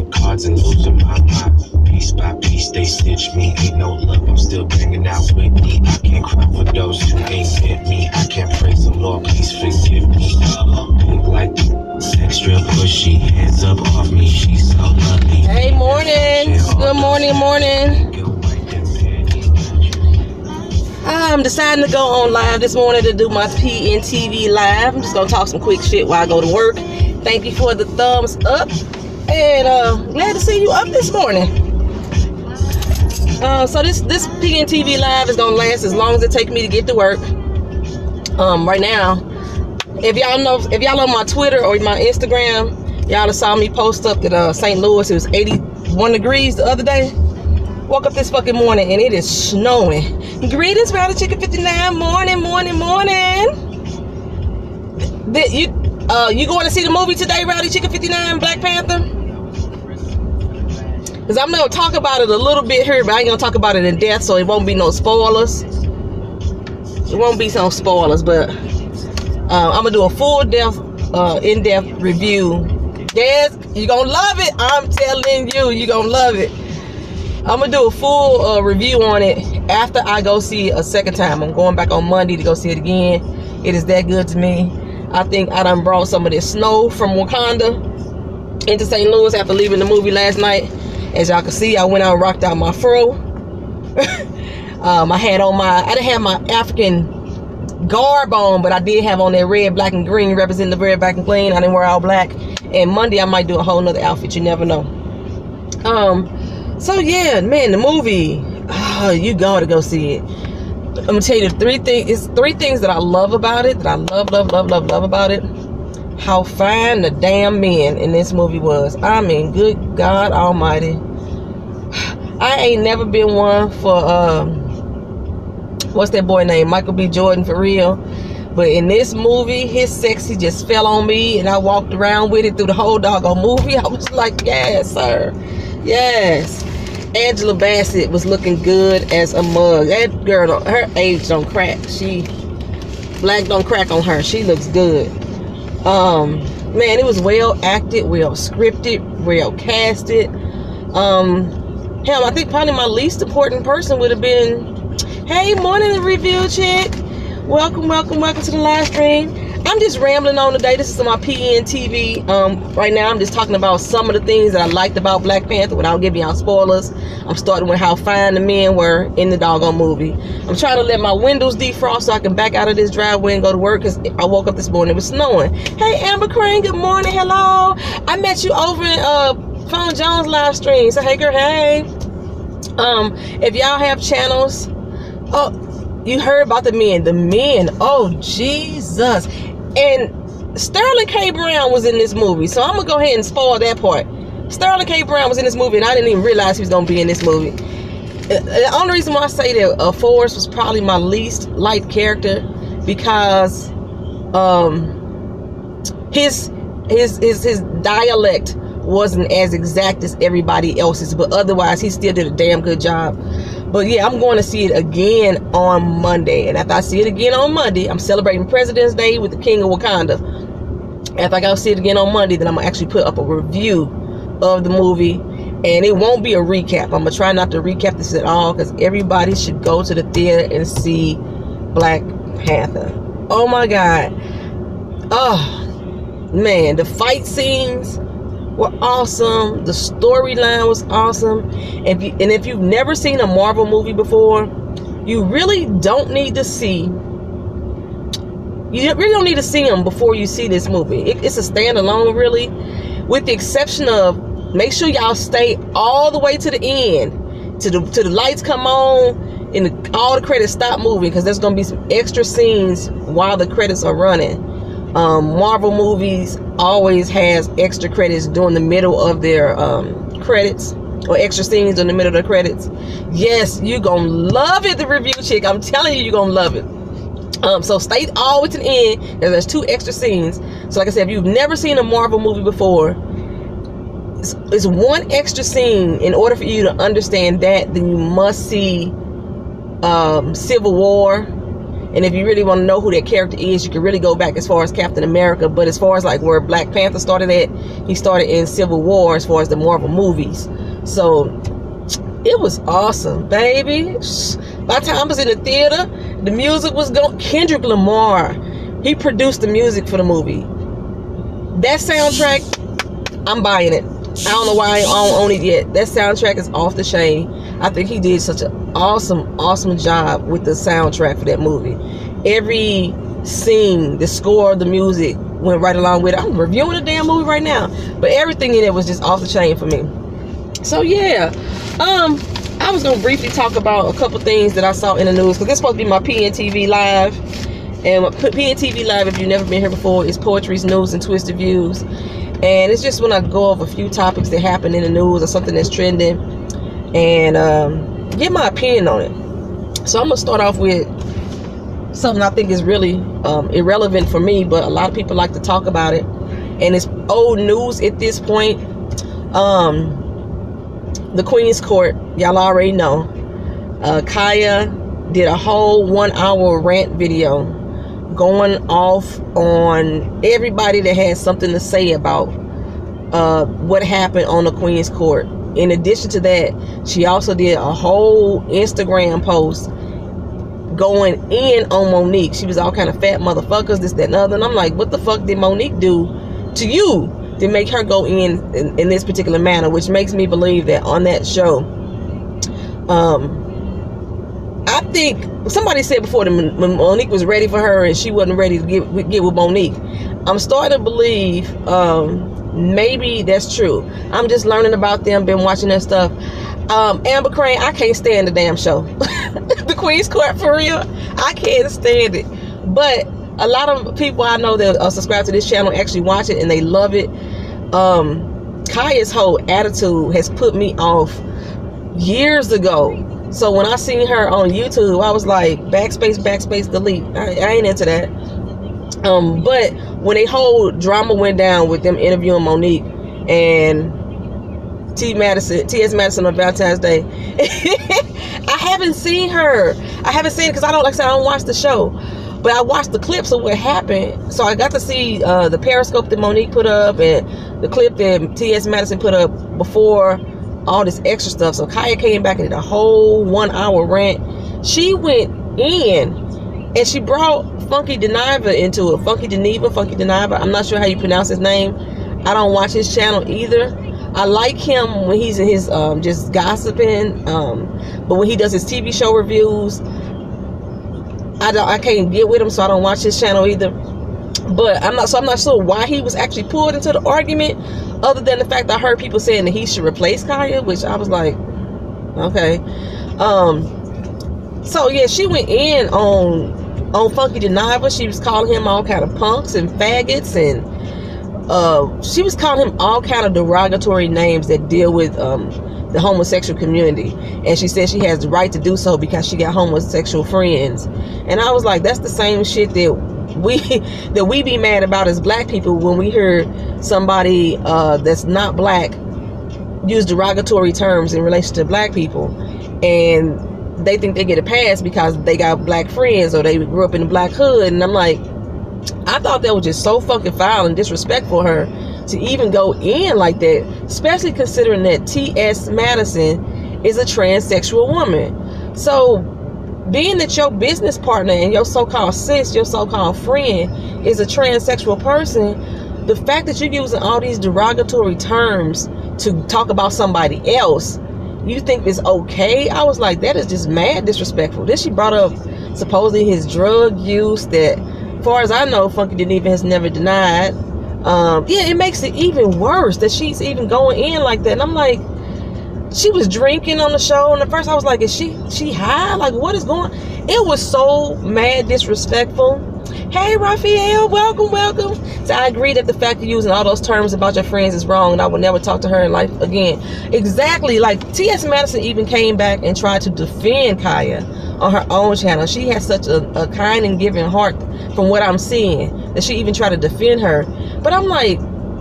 playing cards and losing my mind. Piece by piece, they stitch me. Ain't no love, I'm still banging out with me. I can't cry for those who ain't met me. I can't praise the Lord, please forgive me. Pink like extra pushy, hands up off me. She's so lovely. Hey, morning. Good morning, morning. I'm deciding to go on live this morning to do my PNTV live. I'm just gonna talk some quick shit while I go to work. Thank you for the thumbs up, and glad to see you up this morning. So this PNTV live is gonna last as long as it takes me to get to work. Right now, if y'all on my Twitter or my Instagram, y'all have saw me post up that St. Louis, it was 81 degrees the other day. Woke up this fucking morning and it is snowing. Greetings, Rowdy Chicken 59. Morning. You going to see the movie today, Rowdy Chicken 59, Black Panther? Because I'm going to talk about it a little bit here, but I ain't going to talk about it in depth, so it won't be no spoilers. It won't be some spoilers, but I'm going to do a full in-depth review. Yes, you're going to love it. I'm telling you, you're going to love it. I'm going to do a full review on it after I go see it a second time. I'm going back on Monday to go see it again. It is that good to me. I think I done brought some of this snow from Wakanda into St. Louis after leaving the movie last night. As y'all can see, I went out and rocked out my fro. I didn't have my African garb on, but I did have on that red, black, and green representing the red, black, and green. I didn't wear all black. And Monday I might do a whole nother outfit. You never know. So yeah, man, the movie, you gotta go see it. I'm gonna tell you three things that I love about it, that I love about it. How fine the damn men in this movie was. I mean, good God Almighty. I ain't never been one for what's that boy name? Michael B. Jordan, for real. But in this movie, his sexy just fell on me, and I walked around with it through the whole doggone movie. I was like, yes, sir. Yes. Angela Bassett was looking good as a mug. That girl, her age don't crack. Black don't crack on her. She looks good. Man, it was well acted, well scripted, well casted. Hell, I think probably my least important person would have been, hey, morning review chick. Welcome to the live stream. I'm just rambling on today. This is my PNTV. Right now, I'm just talking about some of the things that I liked about Black Panther without giving y'all spoilers. I'm starting with how fine the men were in the doggone movie. I'm trying to let my windows defrost so I can back out of this driveway and go to work, because I woke up this morning, it was snowing. Hey, Amber Crane, good morning, hello. I met you over in Phone Jones live stream. So, hey, girl, hey. If y'all have channels, you heard about the men, oh, Jesus. And Sterling K. Brown was in this movie, so I'm gonna go ahead and spoil that part. Sterling K. Brown was in this movie, and I didn't even realize he was gonna be in this movie. The only reason why I say that Forrest was probably my least liked character, because his dialect wasn't as exact as everybody else's, but otherwise he still did a damn good job. But yeah, I'm going to see it again on Monday. And after I see it again on Monday, I'm celebrating President's Day with the King of Wakanda. After I go see it again on Monday, then I'm going to actually put up a review of the movie. And it won't be a recap. I'm going to try not to recap this at all, because everybody should go to the theater and see Black Panther. Oh my God. Oh, man. The fight scenes were awesome. The storyline was awesome. And if you've never seen a Marvel movie before, you really don't need to see. You really don't need to see them before you see this movie. It's a standalone, really, with the exception of, make sure y'all stay all the way to the end, to the lights come on and all the credits stop moving, because there's gonna be some extra scenes while the credits are running. Marvel movies always has extra credits during the middle of their credits, or extra scenes in the middle of the credits. Yes, you're gonna love it, the review chick. I'm telling you, you're gonna love it. So stay all the way to the end, because there's 2 extra scenes. So like I said, if you've never seen a Marvel movie before, it's 1 extra scene. In order for you to understand that, then you must see Civil War. And if you really want to know who that character is, you can really go back as far as Captain America. But as far as like where Black Panther started at, he started in Civil War as far as the Marvel movies. So it was awesome, baby. By the time I was in the theater, the music was going. Kendrick Lamar, he produced the music for the movie. That soundtrack, I'm buying it. I don't know why I don't own it yet. That soundtrack is off the chain. I think he did such an awesome job with the soundtrack for that movie. Every scene, the score, the music went right along with it. I'm reviewing the damn movie right now, but everything in it was just off the chain for me. So yeah, I was gonna briefly talk about a couple things that I saw in the news, because this is supposed to be my PNTV live. And PNTV live, if you've never been here before, is poetry's news and twisted views. And it's just when I go over a few topics that happen in the news or something that's trending, and get my opinion on it. So I'm gonna start off with something I think is really irrelevant for me, but a lot of people like to talk about it, and it's old news at this point. The Queen's Court, y'all already know. Khia did a whole 1-hour rant video going off on everybody that had something to say about what happened on the Queen's Court. In addition to that, she also did a whole Instagram post going in on Monique. She was all kind of fat motherfuckers, this, that, and other. And I'm like, what the fuck did Monique do to you to make her go in this particular manner? Which makes me believe that on that show, I think somebody said before that when Monique was ready for her and she wasn't ready to get with Monique. I'm starting to believe maybe that's true. I'm just learning about them, been watching their stuff. Amber Crane, I can't stand the damn show. The Queen's Court, for real, I can't stand it. But a lot of people I know that are subscribed to this channel actually watch it and they love it. Khia's whole attitude has put me off years ago. So when I seen her on YouTube, I was like, backspace, delete. I ain't into that. But when a whole drama went down with them interviewing Monique and T.S. Madison on Valentine's Day, I haven't seen her. I haven't seen it because I don't watch the show. But I watched the clips of what happened. So I got to see the Periscope that Monique put up and the clip that T.S. Madison put up before all this extra stuff. So Khia came back and did a whole 1-hour rant. She went in and she brought Funky Dineva into it. Funky Dineva. I'm not sure how you pronounce his name. I don't watch his channel either. I like him when he's in his just gossiping. But when he does his TV show reviews, I can't get with him, so I don't watch his channel either. But I'm not sure why he was actually pulled into the argument, other than the fact I heard people saying that he should replace Khia, which I was like, okay. So yeah, she went in on Funky Dineva. She was calling him all kind of punks and faggots, and she was calling him all kind of derogatory names that deal with the homosexual community. And she said she has the right to do so because she got homosexual friends. And I was like, that's the same shit that we be mad about as black people when we hear somebody that's not black use derogatory terms in relation to black people, and they think they get a pass because they got black friends or they grew up in the black hood. And I'm like, I thought that was just so fucking foul and disrespectful of her to even go in like that, especially considering that T.S. Madison is a transsexual woman. So being that your business partner and your so-called sis, your so-called friend, is a transsexual person, the fact that you're using all these derogatory terms to talk about somebody else, you think it's okay? I was like, that is just mad disrespectful. Then she brought up supposedly his drug use that, as far as I know, Funky Dineva has never denied. Yeah, it makes it even worse that she's even going in like that. And I'm like, she was drinking on the show, and at first I was like, is she high? Like, what is going on? It was so mad disrespectful. Hey, Raphael, welcome. So I agree that the fact of using all those terms about your friends is wrong, and I would never talk to her in life again. Exactly. Like, T.S. Madison even came back and tried to defend Khia on her own channel. She has such a kind and giving heart from what I'm seeing that she even tried to defend her. But I'm like,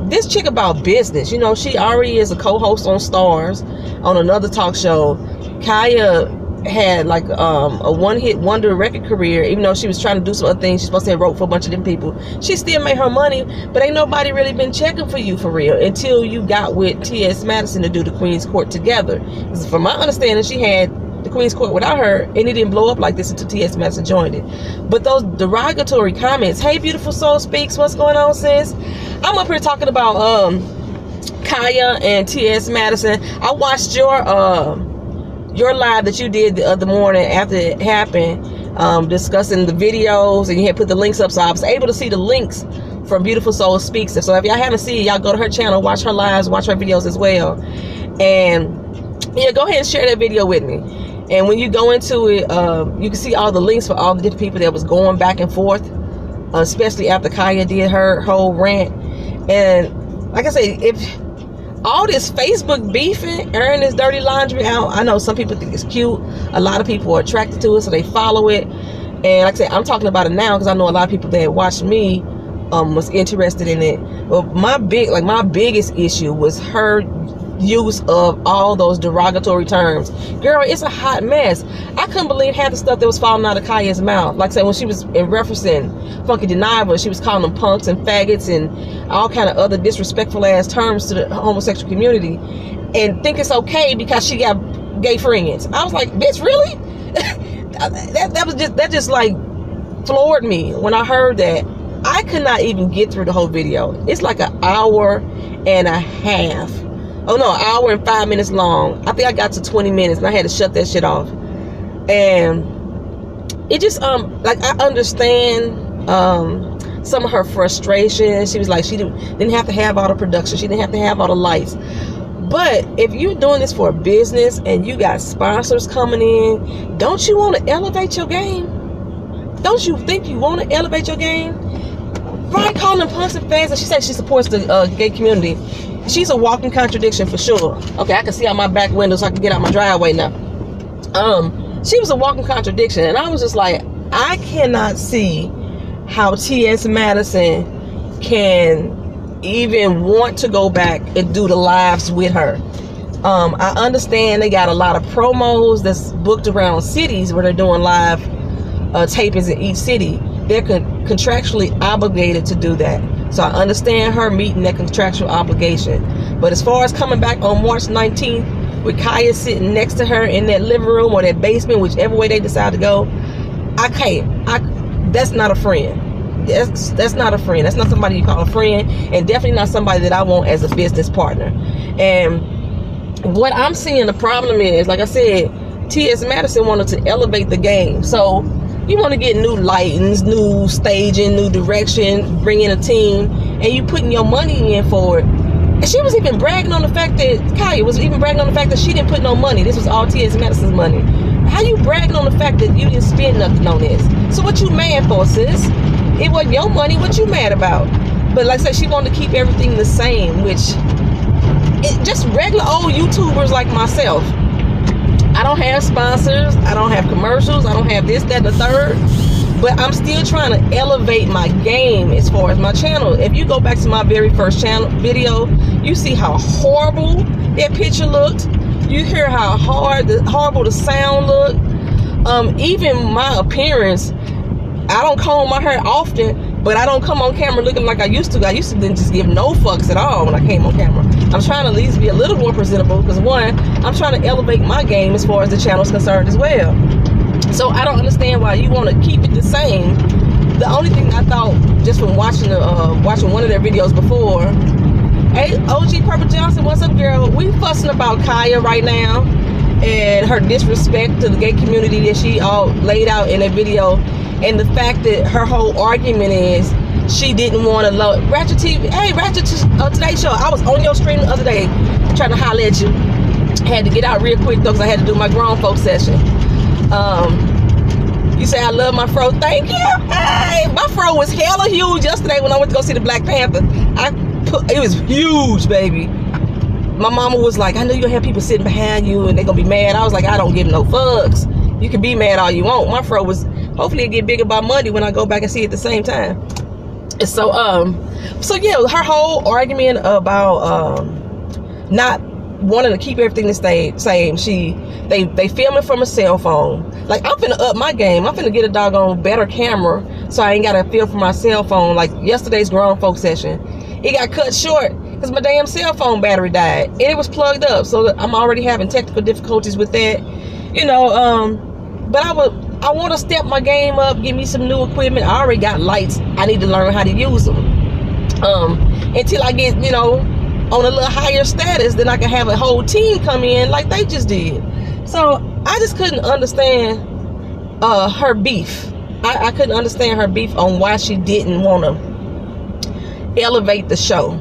this chick about business. You know, she already is a co-host on Stars on another talk show. Khia had like a one-hit wonder record career, even though she was trying to do some other things. She's supposed to have wrote for a bunch of different people. She still made her money, but ain't nobody really been checking for you for real until you got with T.S. Madison to do the Queen's Court together. From my understanding, she had the Queen's Court without her, and it didn't blow up like this until T.S. Madison joined it. But those derogatory comments, hey, Beautiful Soul Speaks, what's going on, sis? I'm up here talking about Khia and T.S. Madison. I watched your live that you did the other morning after it happened, discussing the videos, and you had put the links up, so I was able to see the links from Beautiful Soul Speaks. So if y'all haven't seen it, y'all go to her channel, watch her lives, watch her videos as well. And yeah, go ahead and share that video with me. And when you go into it, you can see all the links for all the different people that was going back and forth, especially after Khia did her whole rant. And like I say, if all this Facebook beefing, airing this dirty laundry out, I know some people think it's cute. A lot of people are attracted to it, so they follow it. And like I said, I'm talking about it now because I know a lot of people that watched me was interested in it. But my biggest issue was her use of all those derogatory terms. Girl, it's a hot mess. I couldn't believe half the stuff that was falling out of Khia's mouth. Like I said, when she was referencing Funky Deniable, she was calling them punks and faggots and all kind of other disrespectful ass terms to the homosexual community, and think it's okay because she got gay friends. I was like, bitch, really? that just like floored me when I heard that. I could not even get through the whole video. It's like an hour and a half. Oh no, an hour and 5 minutes long. I think I got to 20 minutes and I had to shut that shit off. And it just like, I understand some of her frustration. She was like, she didn't have to have all the production, she didn't have to have all the lights. But if you're doing this for a business and you got sponsors coming in, don't you want to elevate your game? Don't you think you want to elevate your game? Right, calling them punks and fans, and she said she supports the gay community. She's a walking contradiction for sure. Okay, I can see out my back window so I can get out my driveway now. She was a walking contradiction, and I was just like, I cannot see how T.S. Madison can even want to go back and do the lives with her. I understand they got a lot of promos that's booked around cities where they're doing live tapings in each city. They're contractually obligated to do that. So I understand her meeting that contractual obligation. But as far as coming back on March 19th with Khia sitting next to her in that living room or that basement, whichever way they decide to go, I can't. That's not a friend. That's not a friend. That's not somebody you call a friend, and definitely not somebody that I want as a business partner. And what I'm seeing the problem is, like I said, T.S. Madison wanted to elevate the game. So you want to get new lightings, new staging, new direction, bring in a team, and you putting your money in for it. And she was even bragging on the fact that, Khia was even bragging on the fact that she didn't put no money. This was all T.S. Madison's money. How you bragging on the fact that you didn't spend nothing on this? So what you mad for, sis? It wasn't your money. What you mad about? But like I said, she wanted to keep everything the same, which, just regular old YouTubers like myself. I don't have sponsors, I don't have commercials, I don't have this, that, and the third, but I'm still trying to elevate my game as far as my channel. If you go back to my very first channel video, you see how horrible that picture looked. You hear how horrible the sound looked. Even my appearance, I don't comb my hair often, but I don't come on camera looking like I used to. I used to then just give no fucks at all when I came on camera. I'm trying to at least be a little more presentable because, one, I'm trying to elevate my game as far as the channel's concerned as well. So I don't understand why you want to keep it the same. The only thing I thought, just from watching one of their videos before, hey, OG Purple Johnson, what's up, girl? We fussing about Khia right now and her disrespect to the gay community that she all laid out in that video, and the fact that her whole argument is she didn't want to love Ratchet TV. Hey, Ratchet Today Show, I was on your stream the other day trying to holler at you. Had to get out real quick though because I had to do my grown folk session. You say I love my fro. Thank you. Hey, my fro was hella huge yesterday when I went to go see the Black Panther. It was huge, baby. My mama was like, I know you'll have people sitting behind you and they're gonna be mad. I was like, I don't give no fucks. You can be mad all you want. My fro was, hopefully it get bigger by Monday when I go back and see it at the same time. And so yeah, her whole argument about not wanting to keep everything the same. They film it from a cell phone. Like, I'm finna up my game. I'm finna get a doggone better camera so I ain't gotta film from my cell phone. Like yesterday's grown folk session, it got cut short because my damn cell phone battery died and it was plugged up. So I'm already having technical difficulties with that, you know. But I want to step my game up, give me some new equipment. I already got lights. I need to learn how to use them. Until I get, you know, on a little higher status, then I can have a whole team come in like they just did. So I just couldn't understand her beef. I couldn't understand her beef on why she didn't want to elevate the show.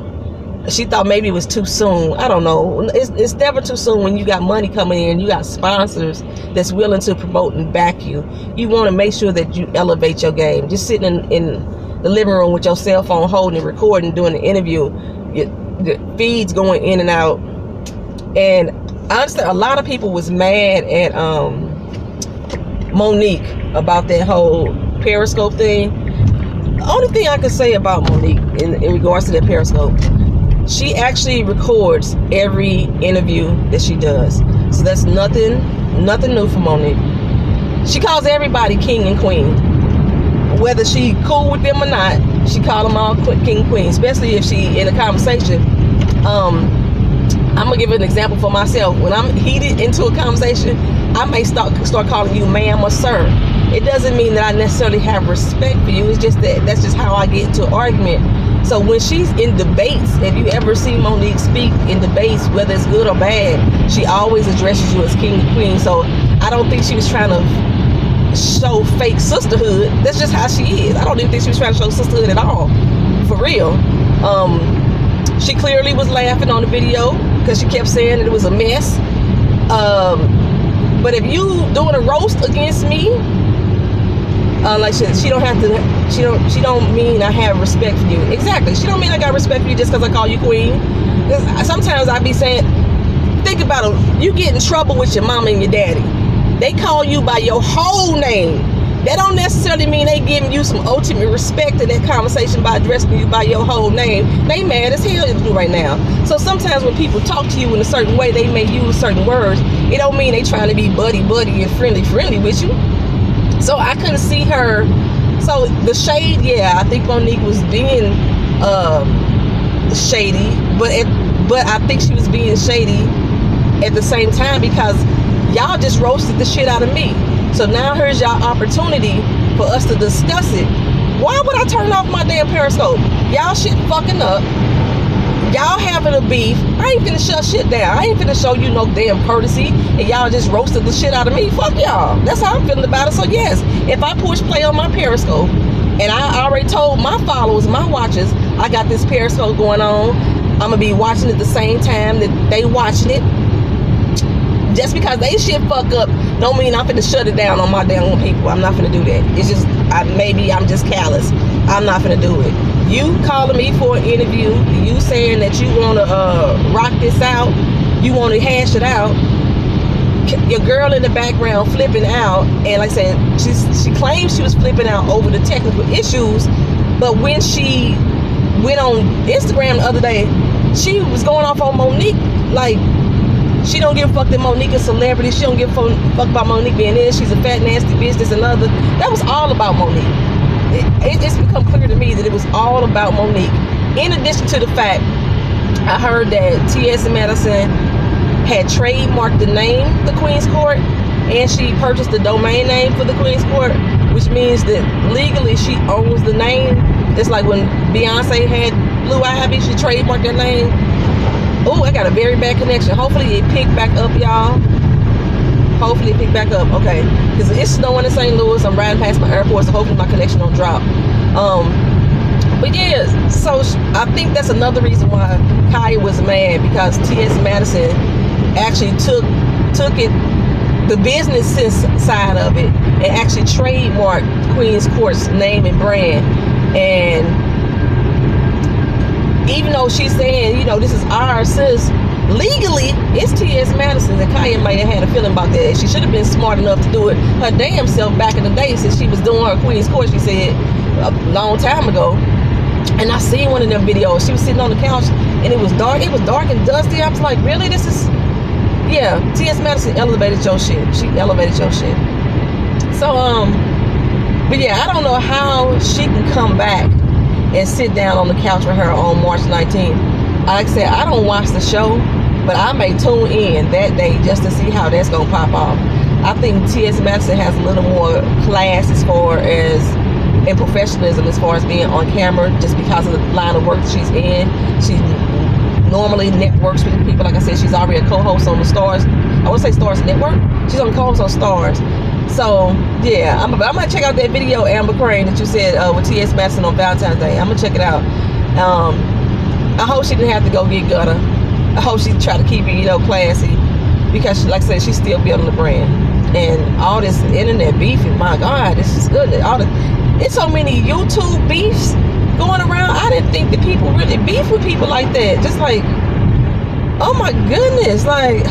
She thought maybe it was too soon. I don't know. It's never too soon when you got money coming in, you got sponsors that's willing to promote and back you. You want to make sure that you elevate your game. Just sitting in the living room with your cell phone holding and recording, doing the interview, the feeds going in and out. And honestly, a lot of people was mad at Monique about that whole Periscope thing. The only thing I can say about Monique in regards to that Periscope, she actually records every interview that she does. So that's nothing new for Monique. She calls everybody king and queen. Whether she cool with them or not, she call them all king and queen. Especially if she in a conversation. I'm gonna give an example for myself. When I'm heated into a conversation, I may start calling you ma'am or sir. It doesn't mean that I necessarily have respect for you. It's just that's just how I get into an argument. So when she's in debates, if you ever see Monique speak in debates, whether it's good or bad, she always addresses you as king and queen. So I don't think she was trying to show fake sisterhood. That's just how she is. I don't even think she was trying to show sisterhood at all, for real. She clearly was laughing on the video because she kept saying that it was a mess. But if you doing a roast against me, like she don't mean I have respect for you. Exactly. She don't mean I got respect for you just because I call you queen. Sometimes I be saying, think about it. You get in trouble with your mama and your daddy. They call you by your whole name. That don't necessarily mean they giving you some ultimate respect in that conversation by addressing you by your whole name. They mad as hell at you right now. So sometimes when people talk to you in a certain way, they may use certain words. It don't mean they trying to be buddy and friendly with you. So I couldn't see her. So the shade, yeah, I think Monique was being shady, but I think she was being shady at the same time because y'all just roasted the shit out of me. So now here's y'all opportunity for us to discuss it. Why would I turn off my damn Periscope? Y'all shit fucking up. Y'all having a beef. I ain't finna shut shit down. I ain't finna show you no damn courtesy and y'all just roasted the shit out of me. Fuck y'all. That's how I'm feeling about it. So yes, if I push play on my Periscope and I already told my followers, my watchers, I got this Periscope going on, I'm gonna be watching it the same time that they watching it. Just because they shit fuck up don't mean I'm finna shut it down on my damn people. I'm not finna do that. It's just maybe I'm just callous. I'm not finna do it. You calling me for an interview, you saying that you want to rock this out, you want to hash it out, your girl in the background flipping out, and like I said, she claims she was flipping out over the technical issues, but when she went on Instagram the other day, she was going off on Monique, like she don't give a fuck that Monique is a celebrity, she don't give a fuck about Monique being this, she's a fat nasty bitch, this and other. That was all about Monique. It's become clear to me that it was all about Monique. In addition to the fact, I heard that T.S. Madison had trademarked the name The Queen's Court, and she purchased the domain name for The Queen's Court, which means that legally she owns the name. Just like when Beyonce had Blue Ivy, she trademarked that name. Oh, I got a very bad connection. Hopefully it picked back up, y'all. Hopefully it picked back up. Okay, because it's snowing in St. Louis. I'm riding past my airport, so hopefully my connection don't drop. But yeah, so I think that's another reason why Khia was mad, because T.S. Madison actually took it, the business side of it, and actually trademarked Queen's Court's name and brand. And even though she's saying, you know, this is ours, sis, legally it's T.S. Madison, and Khia might have had a feeling about that. She should have been smart enough to do it her damn self back in the day, since she was doing her Queen's Court, she said, a long time ago. And I seen one of them videos. She was sitting on the couch, and it was dark. It was dark and dusty. I was like, really? This is... Yeah, T.S. Madison elevated your shit. She elevated your shit. So, but yeah, I don't know how she can come back and sit down on the couch with her on March 19th. Like I said, I don't watch the show, but I may tune in that day just to see how that's going to pop off. I think T.S. Madison has a little more class as far as, and professionalism as far as being on camera, just because of the line of work she's in. She normally networks with people. Like I said, she's already a co-host on the Stars, I would say Stars Network. She's on co-host on Stars. So yeah, I'm gonna check out that video, Amber Crane, that you said with T.S. Madison on Valentine's Day. I'm gonna check it out. I hope she didn't have to go get gutter. I hope she tried to keep it, you know, classy, because like I said, she's still building the brand. And all this internet beefing, my God, this is good. It's so many YouTube beefs going around. I didn't think that people really beef with people like that. Just like, oh my goodness, like,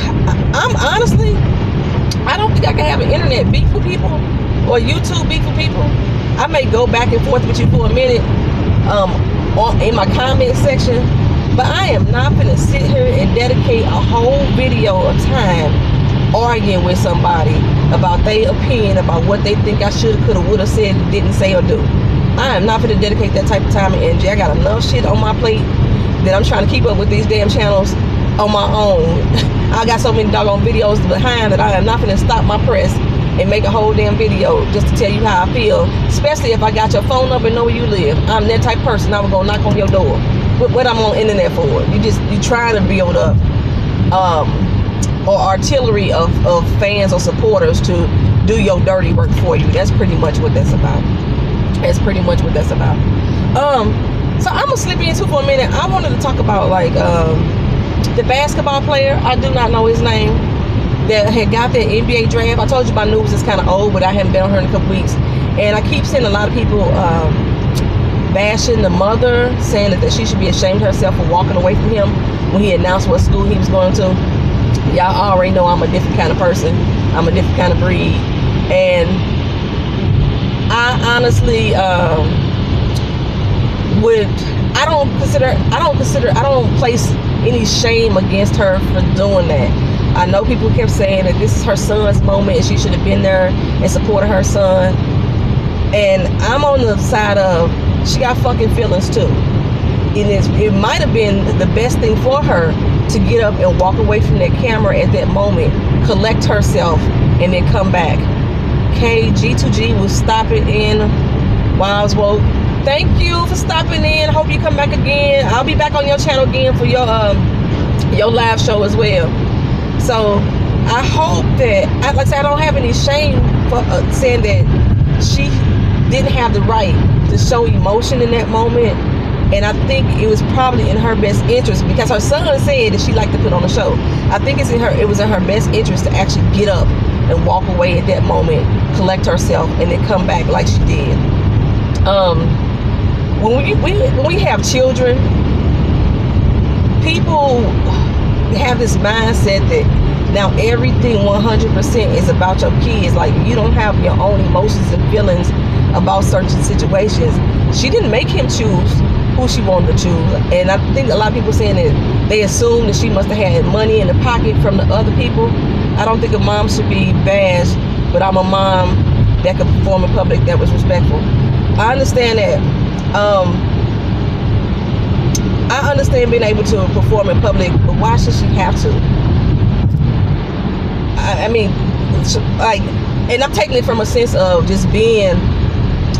I'm honestly, I don't think I can have an internet beef with people or YouTube beef with people. I may go back and forth with you for a minute in my comment section, but I am not gonna sit here and dedicate a whole video of time arguing with somebody about their opinion about what they think I should, could, or would have said, didn't say, or do. I am not going to dedicate that type of time and energy. I got enough shit on my plate that I'm trying to keep up with these damn channels on my own. I got so many doggone videos behind that I am not going to stop my press and make a whole damn video just to tell you how I feel, especially if I got your phone number and know where you live. I'm that type of person. I was going to knock on your door. What I'm on the internet for? You trying to build up or artillery of fans or supporters to do your dirty work for you. That's pretty much what that's about. That's pretty much what that's about. So I'm gonna slip into for a minute. I wanted to talk about like the basketball player, I do not know his name, that had got that NBA draft. I told you my news is kind of old, but I haven't been on her in a couple weeks, and I keep seeing a lot of people bashing the mother, saying that she should be ashamed of herself for walking away from him when he announced what school he was going to. Y'all already know I'm a different kind of person. I'm a different kind of breed. And I honestly I don't place any shame against her for doing that. I know people kept saying that this is her son's moment and she should have been there and supported her son. And I'm on the side of, she got fucking feelings too. It might have been the best thing for her to get up and walk away from that camera at that moment, collect herself, and then come back. G2G will stop it in Wiles Woke. Thank you for stopping in. Hope you come back again. I'll be back on your channel again for your live show as well. So I hope that, like I said, I don't have any shame for saying that she didn't have the right to show emotion in that moment. And I think it was probably in her best interest, because her son said that she liked to put on a show. I think it was in her best interest to actually get up and walk away at that moment, collect herself, and then come back like she did. When we have children, people have this mindset that now everything 100% is about your kids. Like, you don't have your own emotions and feelings about certain situations. She didn't make him choose who she wanted to choose, and I think a lot of people saying that they assume that she must have had money in the pocket from the other people. I don't think a mom should be bashed, but I'm a mom that could perform in public that was respectful. I understand that. I understand being able to perform in public, but why should she have to? I mean, like, and I'm taking it from a sense of just being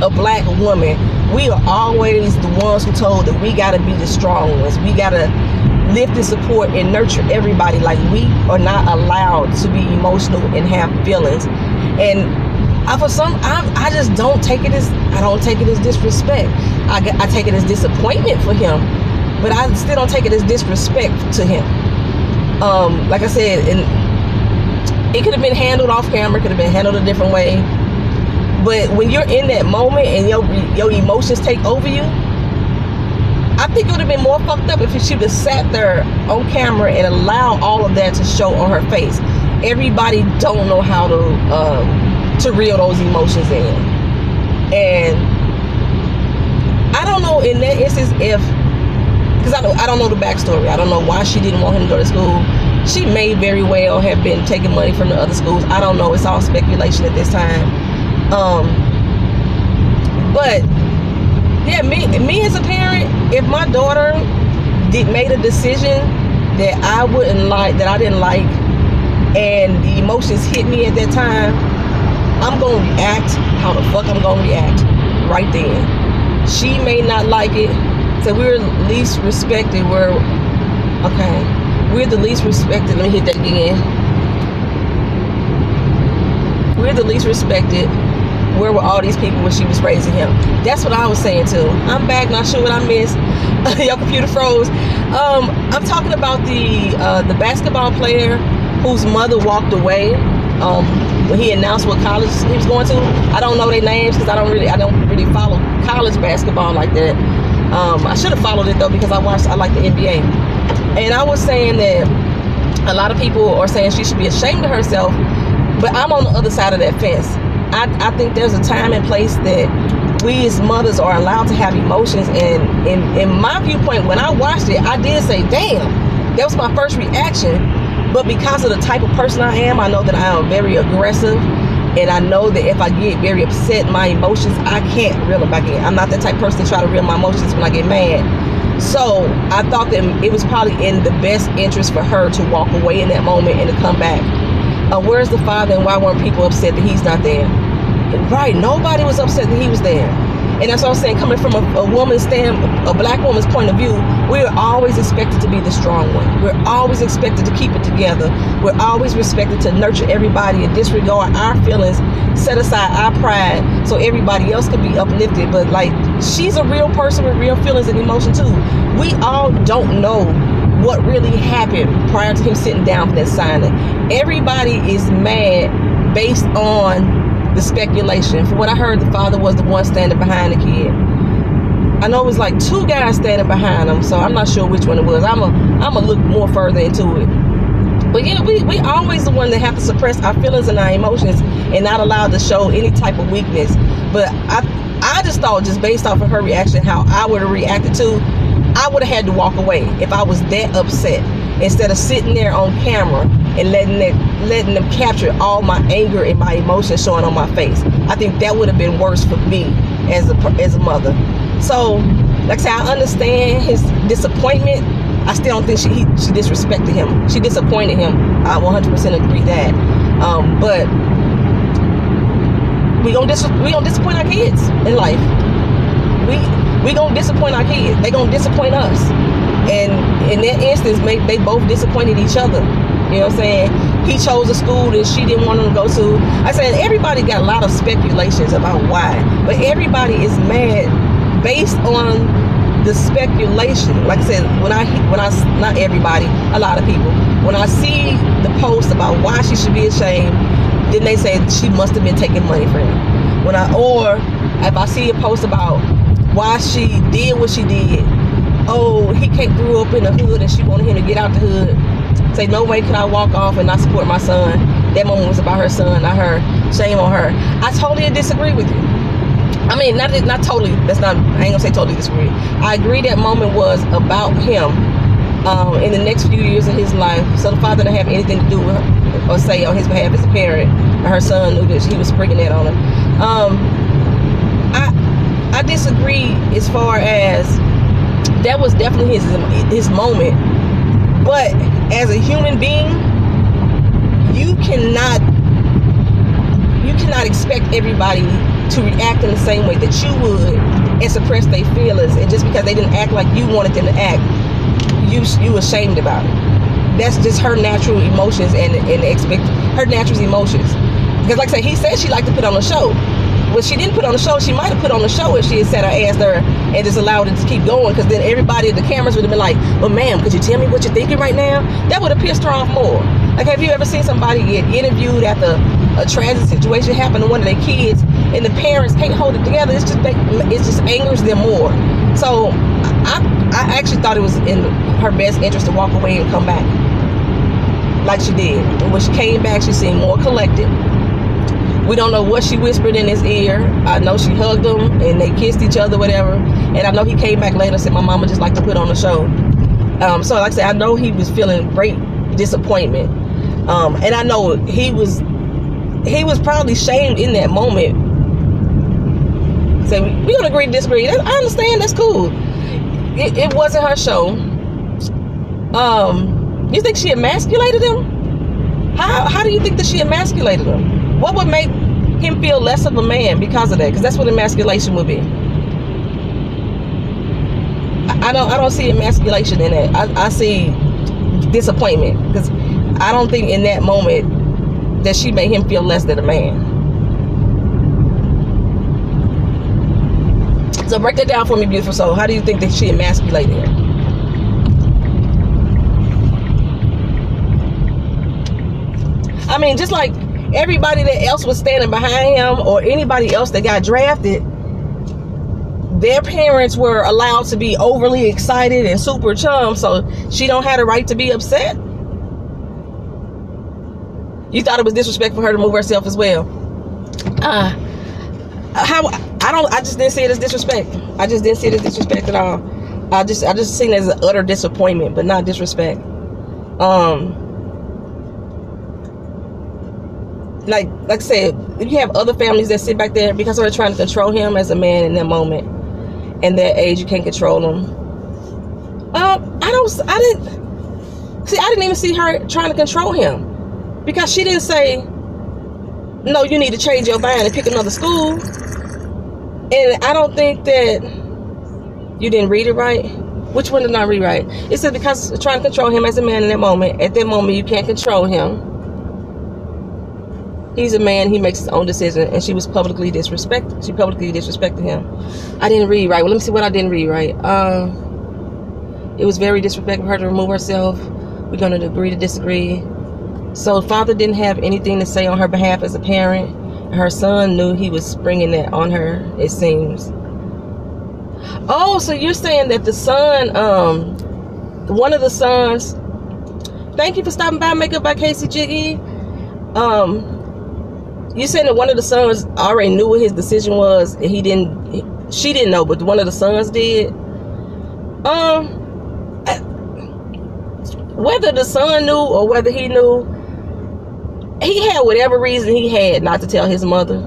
a black woman. We are always the ones who told that we gotta be the strong ones. We gotta lift and support and nurture everybody. Like, we are not allowed to be emotional and have feelings. And I just don't take it as, I don't take it as disrespect. I take it as disappointment for him, but I still don't take it as disrespect to him. Like I said, and it could have been handled off camera, could have been handled a different way. But when you're in that moment and your emotions take over you, I think it would have been more fucked up if she would have sat there on camera and allowed all of that to show on her face. Everybody don't know how to reel those emotions in. And I don't know, in that instance, because I don't know the backstory. I don't know why she didn't want him to go to school. She may very well have been taking money from the other schools. I don't know. It's all speculation at this time. But yeah, me as a parent, if my daughter made a decision that I wouldn't like, that I didn't like, and the emotions hit me at that time, I'm gonna react how the fuck I'm gonna react right then. She may not like it, so we're least respected. We're the least respected. Let me hit that again. We're the least respected. Where were all these people when she was raising him? That's what I was saying too. I'm back, not sure what I missed. Your computer froze. I'm talking about the basketball player whose mother walked away when he announced what college he was going to. I don't know their names because I don't really follow college basketball like that. I should have followed it though because I like the NBA. And I was saying that a lot of people are saying she should be ashamed of herself, but I'm on the other side of that fence. I think there's a time and place that we as mothers are allowed to have emotions, and in my viewpoint, when I watched it, I did say, damn, that was my first reaction. But because of the type of person I am, I know that I am very aggressive, and I know that if I get very upset, my emotions, I can't reel them back in. I'm not that type of person to try to reel my emotions when I get mad. So I thought that it was probably in the best interest for her to walk away in that moment and to come back. Where's the father, and why weren't people upset that he's not there? Right, nobody was upset that he was there. And that's what I'm saying, coming from a black woman's point of view, we're always expected to be the strong one. We're always expected to keep it together. We're always expected to nurture everybody and disregard our feelings, set aside our pride so everybody else can be uplifted. But like, she's a real person with real feelings and emotion too. We all don't know what really happened prior to him sitting down for that signing. Everybody is mad based on the speculation. From what I heard, the father was the one standing behind the kid. I know it was like two guys standing behind him, so I'm not sure which one it was. I'm gonna look more further into it. But yeah, we always the one that have to suppress our feelings and our emotions and not allowed to show any type of weakness. But I just thought, just based off of her reaction, how I would have reacted to, I would have had to walk away if I was that upset, instead of sitting there on camera and letting them capture all my anger and my emotions showing on my face. I think that would have been worse for me as a mother. So, like I said, I understand his disappointment. I still don't think she disrespected him. She disappointed him. I 100% agree that. But we gonna disappoint our kids in life. We gonna disappoint our kids. They gonna disappoint us. And in that instance, they both disappointed each other. You know what I'm saying? He chose a school that she didn't want him to go to. I said everybody got a lot of speculations about why, but everybody is mad based on the speculation. Like I said, when I not everybody, a lot of people, when I see the post about why she should be ashamed, then they say she must have been taking money from him. Or if I see a post about why she did what she did, oh, he grew up in the hood and she wanted him to get out the hood. Say, no way could I walk off and not support my son. That moment was about her son, not her. Shame on her. I totally disagree with you. I mean, not totally. I ain't gonna say totally disagree. I agree that moment was about him in the next few years of his life. So the father didn't have anything to do with her, or say on his behalf as a parent. And her son knew that he was springing that on her. I disagree as far as that was definitely his moment. But as a human being, you cannot expect everybody to react in the same way that you would and suppress their feelings, and just because they didn't act like you wanted them to act, you ashamed about it. That's just her natural emotions and her natural emotions. Because like I said, he said she liked to put on a show. When she didn't put on the show, she might have put on the show if she had sat her ass there and just allowed it to keep going, because then everybody at the cameras would have been like, well, ma'am, could you tell me what you're thinking right now? That would have pissed her off more. Like, have you ever seen somebody get interviewed after a tragic situation happened to one of their kids and the parents can't hold it together? It just angers them more. So I actually thought it was in her best interest to walk away and come back like she did. And when she came back, she seemed more collected. We don't know what she whispered in his ear. I know she hugged him and they kissed each other, whatever. And I know he came back later and said, my mama just like to put on a show. So like I said, I know he was feeling great disappointment. And I know he was probably shamed in that moment. So we're gonna agree to disagree. I understand, that's cool. It wasn't her show. You think she emasculated him? How do you think that she emasculated him? What would make him feel less of a man because of that? Because that's what emasculation would be. I don't see emasculation in that. I see disappointment, because I don't think in that moment that she made him feel less than a man. So break that down for me, beautiful soul. How do you think that she emasculated him? I mean, just like everybody that else was standing behind him, or anybody else that got drafted, their parents were allowed to be overly excited and super chum, so she don't have the right to be upset. You thought it was disrespectful for her to move herself as well. I just didn't see it as disrespect. I just didn't see it as disrespect at all. I just seen it as an utter disappointment, but not disrespect. Like I said, if you have other families that sit back there because they're trying to control him as a man in that moment, and that age, you can't control him. I didn't even see her trying to control him, because she didn't say, no, you need to change your mind and pick another school. And I don't think that you didn't read it right. Which one did I read right? It said because trying to control him as a man in that moment. At that moment, you can't control him. He's a man. He makes his own decision, and she was publicly disrespected. She publicly disrespected him. I didn't read right. Well, let me see what I didn't read right. It was very disrespectful for her to remove herself. We're going to agree to disagree. So father didn't have anything to say on her behalf as a parent. Her son knew he was springing that on her, it seems. Oh, so you're saying that the son, one of the sons, thank you for stopping by Makeup by Casey Jiggy. You saying that one of the sons already knew what his decision was, and she didn't know, but one of the sons did. Whether the son knew or whether he knew, he had whatever reason he had not to tell his mother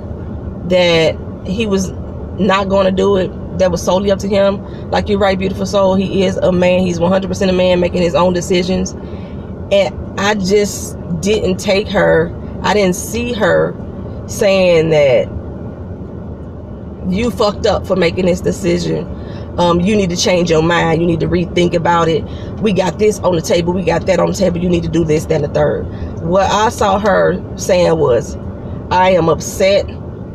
that he was not going to do it. That was solely up to him. Like, you're right, beautiful soul. He is a man. He's 100% a man, making his own decisions. And I just didn't take her. I didn't see her saying that you fucked up for making this decision. You need to change your mind. You need to rethink about it. We got this on the table. We got that on the table. You need to do this, that, and the third. What I saw her saying was, I am upset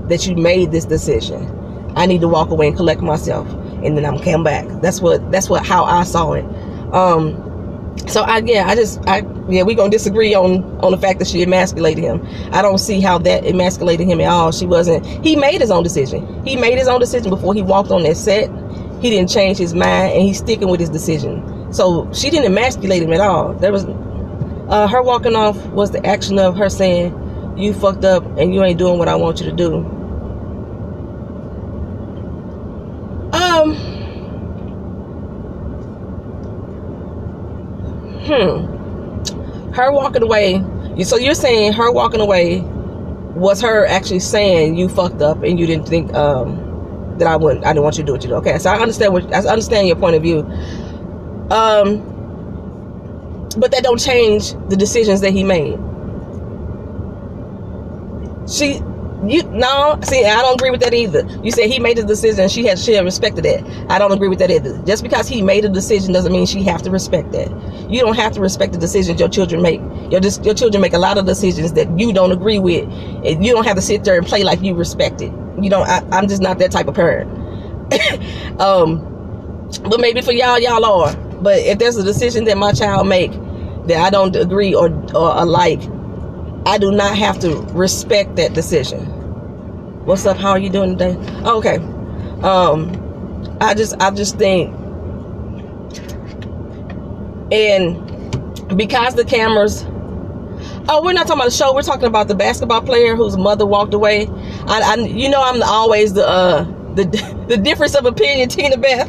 that you made this decision. I need to walk away and collect myself, and then I'm gonna come back. That's how I saw it. So we gonna disagree on the fact that she emasculated him. I don't see how that emasculated him at all. He made his own decision. He made his own decision before he walked on that set. He didn't change his mind, and he's sticking with his decision. So she didn't emasculate him at all. There was her walking off was the action of her saying, you fucked up and you ain't doing what I want you to do. Her walking away. So you're saying her walking away was her actually saying you fucked up and you didn't think that I didn't want you to do what you do. Okay, so I understand your point of view. But that don't change the decisions that he made. I don't agree with that either. You said he made the decision, she had respected that. I don't agree with that either. Just because he made a decision doesn't mean she have to respect that. You don't have to respect the decisions your children make. Your children make a lot of decisions that you don't agree with, and you don't have to sit there and play like you respect it. You don't. I'm just not that type of parent. But maybe for y'all are. But if there's a decision that my child make that I don't agree or like, I do not have to respect that decision. What's up? How are you doing today? Oh, okay. I just think, and because the cameras, Oh, we're not talking about the show. We're talking about the basketball player whose mother walked away. I'm always the difference of opinion, Tina Beth.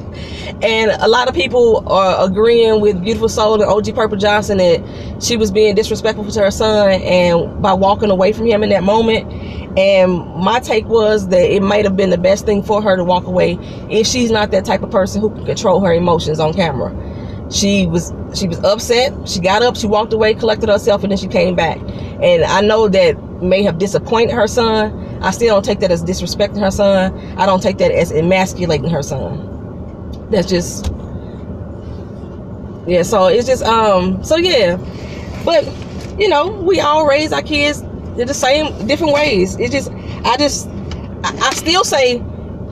And a lot of people are agreeing with Beautiful Soul and OG Purple Johnson that she was being disrespectful to her son and by walking away from him in that moment. And my take was that it might have been the best thing for her to walk away if she's not that type of person who can control her emotions on camera. She was upset. She got up, she walked away, collected herself, and then she came back. And I know that may have disappointed her son. I still don't take that as disrespecting her son. I don't take that as emasculating her son. That's just, yeah, so it's just, so yeah. But, you know, we all raise our kids in the same, different ways. It's just, I still say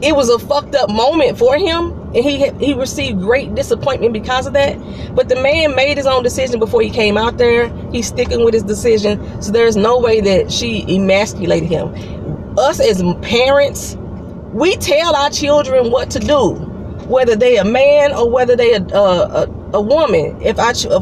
it was a fucked up moment for him. And he received great disappointment because of that. But the man made his own decision before he came out there. He's sticking with his decision. So there's no way that she emasculated him. Us as parents, we tell our children what to do, whether they a man or whether they a woman. If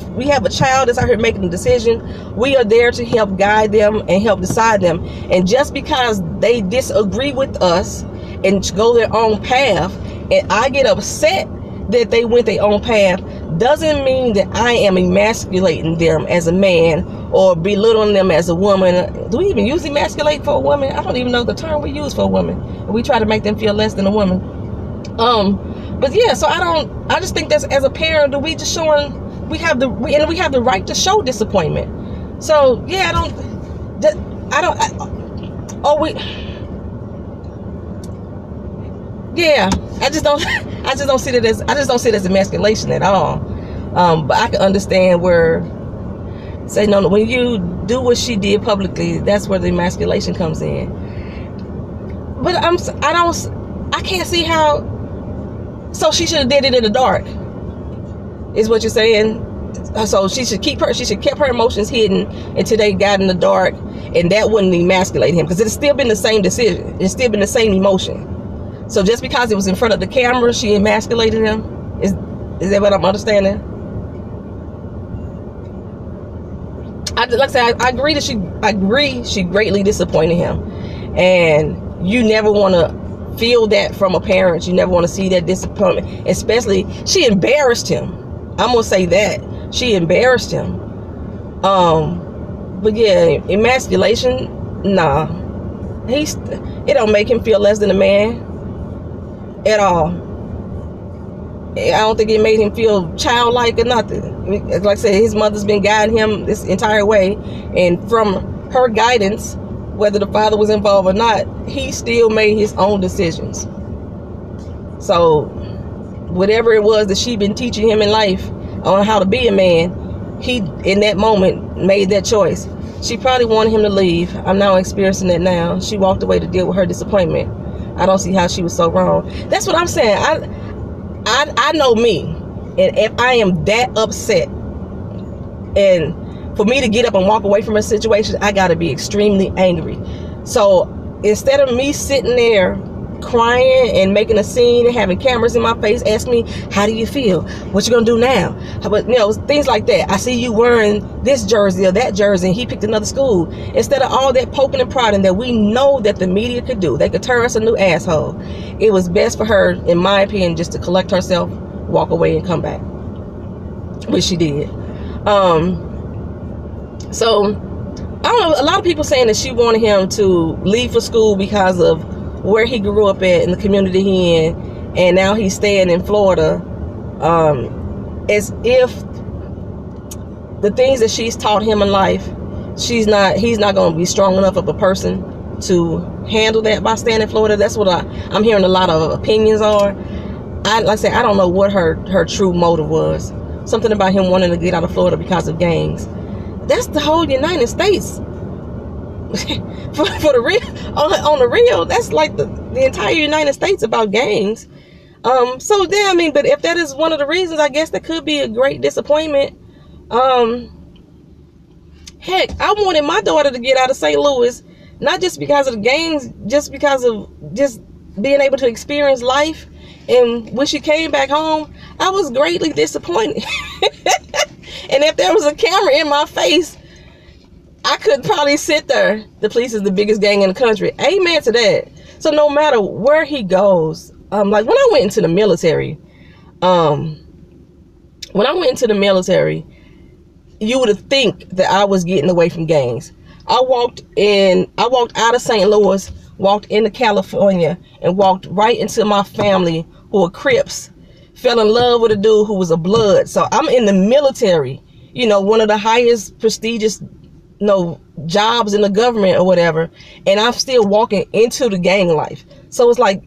we have a child that's out here making a decision, we are there to help guide them and help decide them. And just because they disagree with us and go their own path, and I get upset that they went their own path, doesn't mean that I am emasculating them as a man or belittling them as a woman. Do we even use emasculate for a woman? I don't even know the term we use for a woman. We try to make them feel less than a woman. But yeah, so I just think that as a parent, we just showing we have the right to show disappointment. So yeah, I just don't see it as emasculation at all. But I can understand where, say, no, when you do what she did publicly, that's where the emasculation comes in. But I can't see how. So she should have did it in the dark, is what you're saying. So she should kept her emotions hidden until they got in the dark, and that wouldn't emasculate him, because it's still been the same decision. It's still been the same emotion. So just because it was in front of the camera, she emasculated him? Is that what I'm understanding? Like I said, I agree she greatly disappointed him. And you never want to feel that from a parent. You never want to see that disappointment. Especially, she embarrassed him. I'm going to say that. She embarrassed him. But yeah, emasculation, nah. It don't make him feel less than a man at all. I don't think it made him feel childlike or nothing. Like I said, his mother's been guiding him this entire way, and from her guidance, whether the father was involved or not, he still made his own decisions. So whatever it was that she'd been teaching him in life on how to be a man, he in that moment made that choice. She probably wanted him to leave. I'm now experiencing that now. She walked away to deal with her disappointment. I don't see how she was so wrong. That's what I'm saying. I know me, and if I am that upset, and for me to get up and walk away from a situation, I gotta be extremely angry. So instead of me sitting there crying and making a scene and having cameras in my face, ask me, how do you feel? What you gonna do now? But things like that. I see you wearing this jersey or that jersey, and he picked another school. Instead of all that poking and prodding that we know that the media could do, they could turn us a new asshole. It was best for her, in my opinion, just to collect herself, walk away, and come back, which she did. So I don't know, a lot of people saying that she wanted him to leave for school because of where he grew up at, in the community he in, and now he's staying in Florida, as if the things that she's taught him in life, he's not going to be strong enough of a person to handle that by staying in Florida. That's what I'm hearing a lot of opinions on. Like I said, I don't know what her true motive was. Something about him wanting to get out of Florida because of gangs. That's the whole United States. for the real, on the real, that's like the entire United States about gangs. So yeah, I mean, but if that is one of the reasons, I guess that could be a great disappointment. Heck, I wanted my daughter to get out of St. Louis, not just because of the gangs, just because of just being able to experience life. And when she came back home, I was greatly disappointed. And if there was a camera in my face, I could probably sit there. The police is the biggest gang in the country. Amen to that. So no matter where he goes, like when I went into the military, you would think that I was getting away from gangs. I walked out of St. Louis, walked into California, and walked right into my family who were Crips. Fell in love with a dude who was a Blood. So I'm in the military, you know, one of the highest prestigious, you know, jobs in the government or whatever, and I'm still walking into the gang life. So it's like,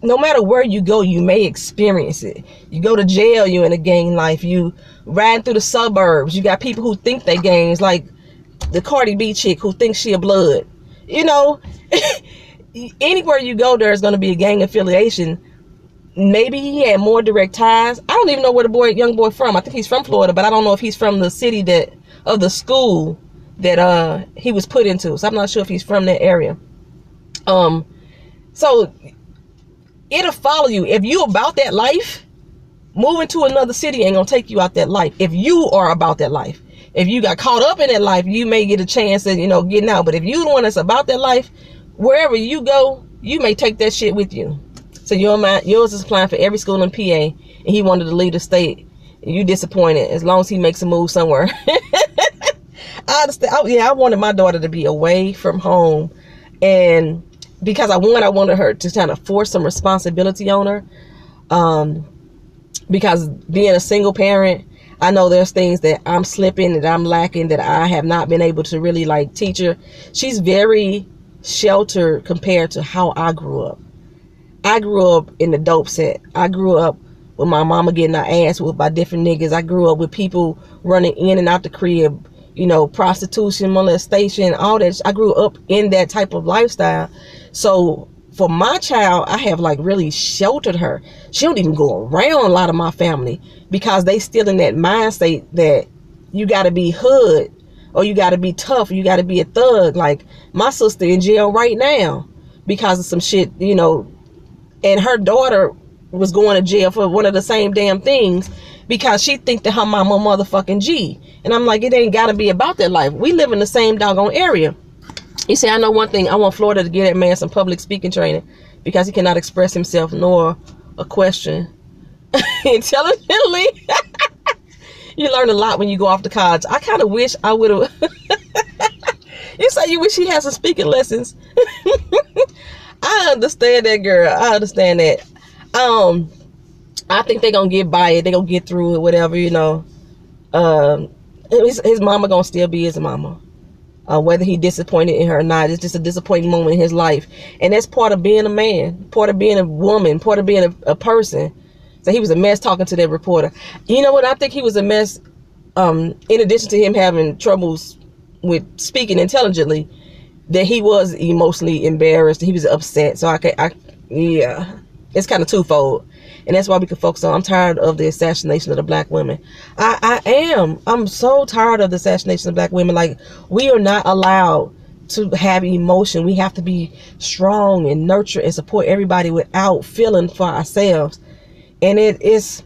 no matter where you go, you may experience it. You go to jail, you're in a gang life. You ride through the suburbs, you got people who think they gangs, like the Cardi B chick who thinks she a Blood. You know, anywhere you go, there's going to be a gang affiliation. Maybe he had more direct ties. I don't even know where the young boy from. I think he's from Florida, but I don't know if he's from the city of the school that he was put into. So I'm not sure if he's from that area. So it'll follow you. If you about that life, moving to another city ain't gonna take you out that life. If you are about that life, if you got caught up in that life, you may get a chance at, you know, getting out. But if you the one that's about that life, wherever you go, you may take that shit with you. So yours is applying for every school in PA, and he wanted to leave the state. And you disappointed as long as he makes a move somewhere. I understand. I wanted my daughter to be away from home, and because I wanted her to kind of force some responsibility on her. Because being a single parent, I know there's things that I'm slipping, that I'm lacking, that I have not been able to really like teach her. She's very sheltered compared to how I grew up. I grew up in the dope set. I grew up with my mama getting her ass whooped by different niggas. I grew up with people running in and out the crib, you know, prostitution, molestation, all that. I grew up in that type of lifestyle. So for my child, I have like really sheltered her. She don't even go around a lot of my family because they still in that mind state that you got to be hood, or you got to be tough, or you got to be a thug. Like my sister in jail right now because of some shit, you know, and her daughter was going to jail for one of the same damn things because she think that her mama motherfucking G. And I'm like, it ain't got to be about that life. We live in the same doggone area. You see, I know one thing. I want Florida to give that man some public speaking training because he cannot express himself nor a question intelligently. You learn a lot when you go off to college. I kind of wish I would have. You say you wish he had some speaking lessons. I understand that, girl. I understand that. I think they're going to get by it. They're going to get through it, whatever, you know. His mama going to still be his mama. Whether he disappointed in her or not, it's just a disappointing moment in his life. And that's part of being a man, part of being a woman, part of being a person. So he was a mess talking to that reporter. You know what? I think he was a mess, in addition to him having troubles with speaking intelligently, that he was emotionally embarrassed. He was upset. So yeah, it's kind of twofold. And that's why we can focus on, I'm tired of the assassination of the black women. I'm so tired of the assassination of black women. Like, we are not allowed to have emotion. We have to be strong and nurture and support everybody without feeling for ourselves. And that's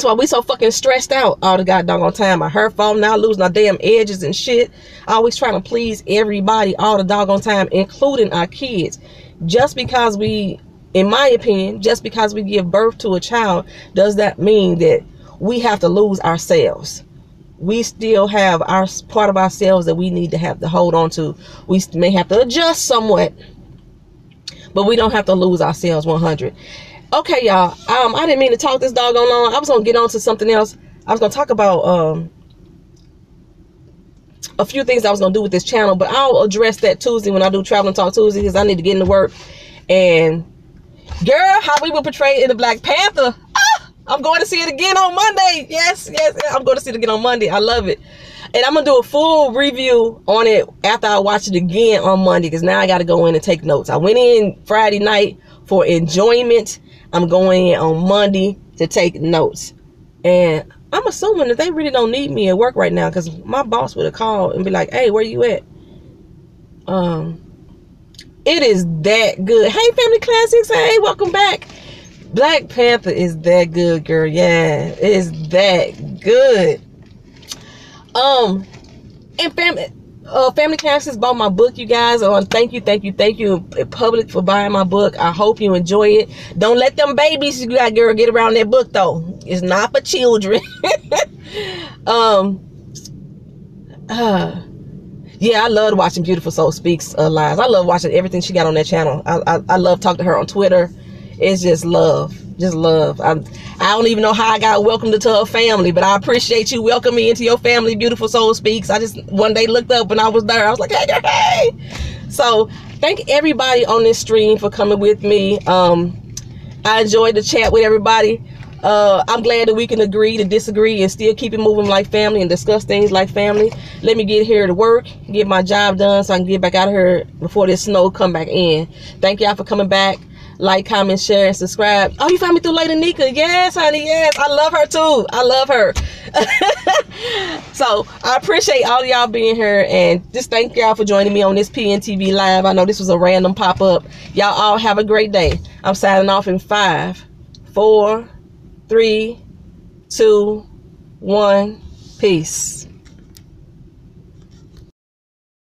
why we so fucking stressed out all the goddamn time. I hurt falling out, losing our damn edges and shit. Always trying to please everybody all the doggone time, including our kids. Just because in my opinion, just because we give birth to a child, does that mean that we have to lose ourselves? We still have our part of ourselves that we need to have to hold on to. We may have to adjust somewhat, but we don't have to lose ourselves 100. Okay, y'all. I didn't mean to talk this doggone long. I was gonna get on to something else. I was gonna talk about a few things I was gonna do with this channel, but I'll address that Tuesday when I do Traveling Talk Tuesday, because I need to get into work. And girl, how we were portrayed in the Black Panther. I'm going to see it again on Monday. Yes, I'm going to see it again on Monday. I love it. And I'm going to do a full review on it after I watch it again on Monday, because now I got to go in and take notes. I went in Friday night for enjoyment. I'm going in on Monday to take notes. And I'm assuming that they really don't need me at work right now, because my boss would have called and be like, hey, where you at? It is that good. Hey, Family Classics. Hey, welcome back. Black Panther is that good, girl. Yeah, it is that good. And family, Family Castles bought my book, you guys. Thank you in public for buying my book. I hope you enjoy it. Don't let them babies you got, girl, get around that book though. It's not for children. Yeah, I love watching Beautiful Soul Speaks lives. I love watching everything she got on that channel. I love talking to her on Twitter. It's just love. Just love. I don't even know how I got welcomed into her family, but I appreciate you welcoming me into your family, Beautiful Soul Speaks. I just one day looked up and I was there. I was like, hey, hey, hey. So thank everybody on this stream for coming with me. I enjoyed the chat with everybody. I'm glad that we can agree to disagree and still keep it moving like family and discuss things like family. Let me get here to work, get my job done so I can get back out of here before this snow come back in. Thank y'all for coming back. Like, comment, share, and subscribe. Oh, you found me through Lady Nika. Yes, honey, yes. I love her too. I love her. So I appreciate all y'all being here, and just thank y'all for joining me on this PNTV live. I know this was a random pop-up. Y'all all have a great day. I'm signing off in 5, 4, 3, 2, 1. Peace.